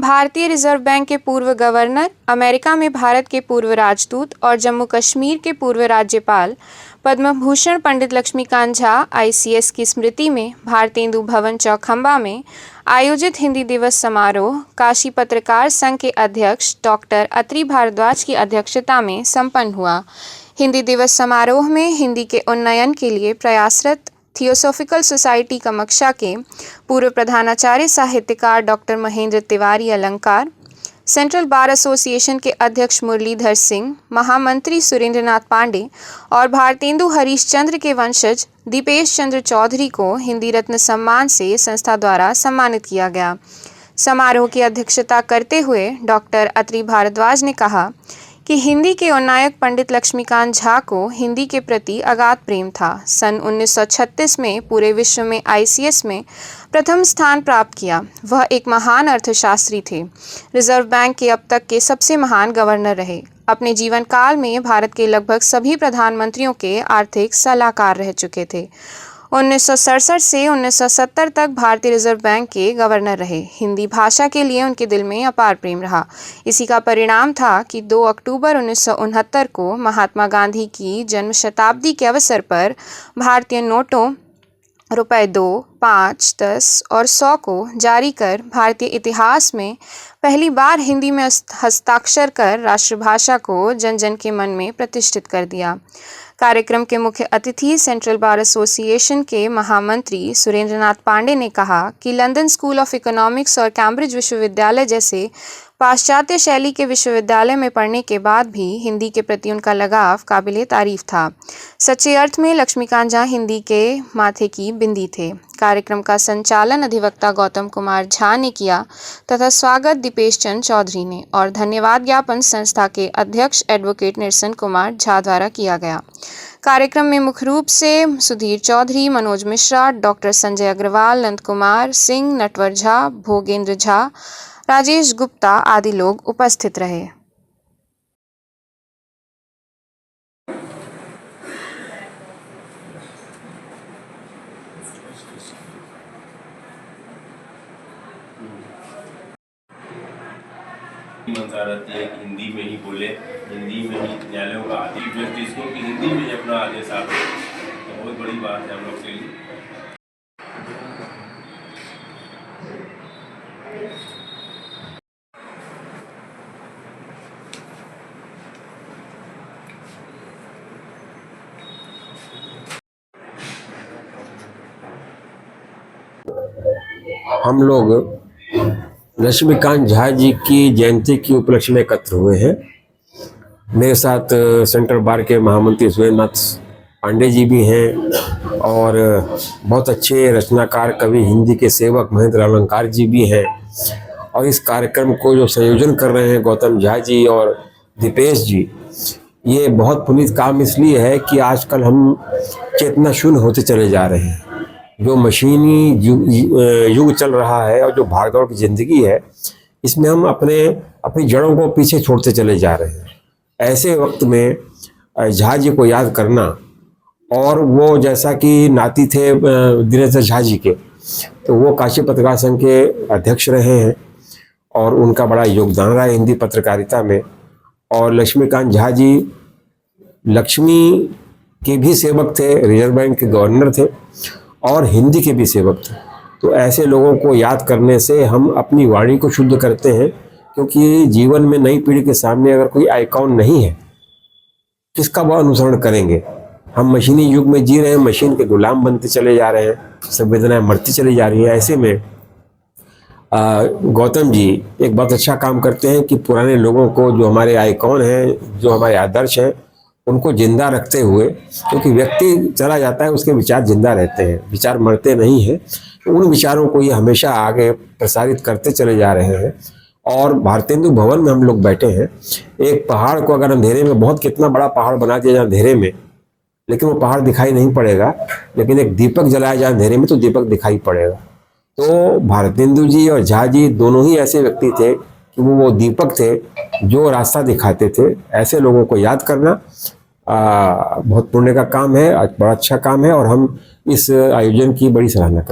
भारतीय reserve bank के पूर्व गवर्नर, अमेरिका में भारत के पूर्व राजदूत और जम्मू कश्मीर के पूर्व राज्यपाल पद्म भूषण पंडित लक्ष्मीकांत झा आईसीएस की स्मृति में भारतेंदु भवन चौखंबा में आयोजित हिंदी दिवस समारोह काशी पत्रकार संघ के अध्यक्ष डॉक्टर अत्रि भारद्वाज की अध्यक्षता में संपन्न हुआ। हिंदी दिवस समारोह में हिंदी के उन्नयन के लिए प्रयासरत थियोसॉफिकल सोसाइटी कमक्षा के पूर्व प्रधानाचार्य साहित्यकार डॉक्टर महेंद्र तिवारी अलंकार, सेंट्रल बार एसोसिएशन के अध्यक्ष मुरलीधर सिंह, महामंत्री सुरेंद्रनाथ पांडे और भारतेंदु हरीशचंद्र के वंशज दीपेश चंद्र चौधरी को हिंदी रत्न सम्मान से संस्था द्वारा सम्मानित किया गया। समारोह की अध्यक्षता करते हुए डॉक्टर अत्रि भारद्वाज ने कहा कि हिंदी के उन्नायक पंडित लक्ष्मीकांत झा को हिंदी के प्रति अगाध प्रेम था। सन 1936 में पूरे विश्व में आईसीएस में प्रथम स्थान प्राप्त किया। वह एक महान अर्थशास्त्री थे। रिजर्व बैंक के अब तक के सबसे महान गवर्नर रहे। अपने जीवन काल में भारत के लगभग सभी प्रधानमंत्रियों के आर्थिक सलाहकार रह चुके थे। 1967 से 1970 तक भारतीय रिजर्व बैंक के गवर्नर रहे। हिंदी भाषा के लिए उनके दिल में अपार प्रेम रहा। इसी का परिणाम था कि 2 अक्टूबर 1969 को महात्मा गांधी की जन्म शताब्दी के अवसर पर भारतीय नोटों रुपए 2, 5, 10 और 100 को जारी कर भारतीय इतिहास में पहली बार हिंदी में हस्ताक्षर कर राष्ट्रभाषा को जन जन के मन में प्रतिष्ठित कर दिया। कार्यक्रम के मुख्य अतिथि सेंट्रल बार एसोसिएशन के महामंत्री सुरेंद्रनाथ पांडे ने कहा कि लंदन स्कूल ऑफ इकोनॉमिक्स और कैम्ब्रिज विश्वविद्यालय जैसे पाश्चात्य शैली के विश्वविद्यालय में पढ़ने के बाद भी हिंदी के प्रति उनका लगाव काबिले तारीफ था। सच्चे अर्थ में लक्ष्मीकांत झा हिंदी के माथे की बिंदी थे। कार्यक्रम का संचालन अधिवक्ता गौतम कुमार झा ने किया तथा स्वागत दीपेश चंद्र चौधरी ने और धन्यवाद ज्ञापन संस्था के अध्यक्ष एडवोकेट निरसन कुमार झा द्वारा किया गया। कार्यक्रम में मुख्य रूप से सुधीर चौधरी, मनोज मिश्रा, डॉक्टर संजय अग्रवाल, नंद कुमार सिंह, नटवर झा, भोगेंद्र झा, राजेश गुप्ता आदि लोग उपस्थित रहे। मनसा रहती है कि हिंदी में ही बोले, हिंदी में ही न्यायालयों का आदेश जस्टिस को कि हिंदी में अपना आदेश आवे, तो बहुत बड़ी बात है हम लोग के लिए। हम लोग लक्ष्मीकांत झा जी की जयंती के उपलक्ष्य में एकत्र हुए हैं। मेरे साथ सेंट्रल बार के महामंत्री सुरेंद्रनाथ पांडे जी भी हैं और बहुत अच्छे रचनाकार कवि हिंदी के सेवक महेंद्र अलंकार जी भी हैं। और इस कार्यक्रम को जो संयोजन कर रहे हैं गौतम झा जी और दीपेश जी, ये बहुत पुनीत काम इसलिए है कि आजकल हम चेतना शून्य होते चले जा रहे हैं। जो मशीनी युग चल रहा है और जो भागदौड़ की ज़िंदगी है, इसमें हम अपनी जड़ों को पीछे छोड़ते चले जा रहे हैं। ऐसे वक्त में झा जी को याद करना, और वो जैसा कि नाती थे दिनेश झा जी के, तो वो काशी पत्रकार संघ के अध्यक्ष रहे हैं और उनका बड़ा योगदान रहा है हिंदी पत्रकारिता में। और लक्ष्मीकांत झा जी लक्ष्मी के भी सेवक थे, रिजर्व बैंक के गवर्नर थे और हिंदी के भी सेवक थे। तो ऐसे लोगों को याद करने से हम अपनी वाणी को शुद्ध करते हैं, क्योंकि जीवन में नई पीढ़ी के सामने अगर कोई आइकॉन नहीं है, किसका वह अनुसरण करेंगे। हम मशीनी युग में जी रहे हैं, मशीन के गुलाम बनते चले जा रहे हैं, संवेदनाएं मरती चली जा रही हैं। ऐसे में गौतम जी एक बहुत अच्छा काम करते हैं कि पुराने लोगों को, जो हमारे आइकॉन हैं, जो हमारे आदर्श हैं, उनको जिंदा रखते हुए, क्योंकि व्यक्ति चला जाता है उसके विचार जिंदा रहते हैं, विचार मरते नहीं हैं, तो उन विचारों को ये हमेशा आगे प्रसारित करते चले जा रहे हैं। और भारतेंदु भवन में हम लोग बैठे हैं। एक पहाड़ को अगर अंधेरे में, बहुत कितना बड़ा पहाड़ बना दिया जाए अंधेरे में, लेकिन वो पहाड़ दिखाई नहीं पड़ेगा, लेकिन एक दीपक जलाया जाए अंधेरे में तो दीपक दिखाई पड़ेगा। तो भारतेंदु जी और झा जी दोनों ही ऐसे व्यक्ति थे कि वो दीपक थे जो रास्ता दिखाते थे। ऐसे लोगों को याद करना बहुत पुण्य का काम है, बड़ा अच्छा काम है और हम इस आयोजन की बड़ी सराहना करते हैं।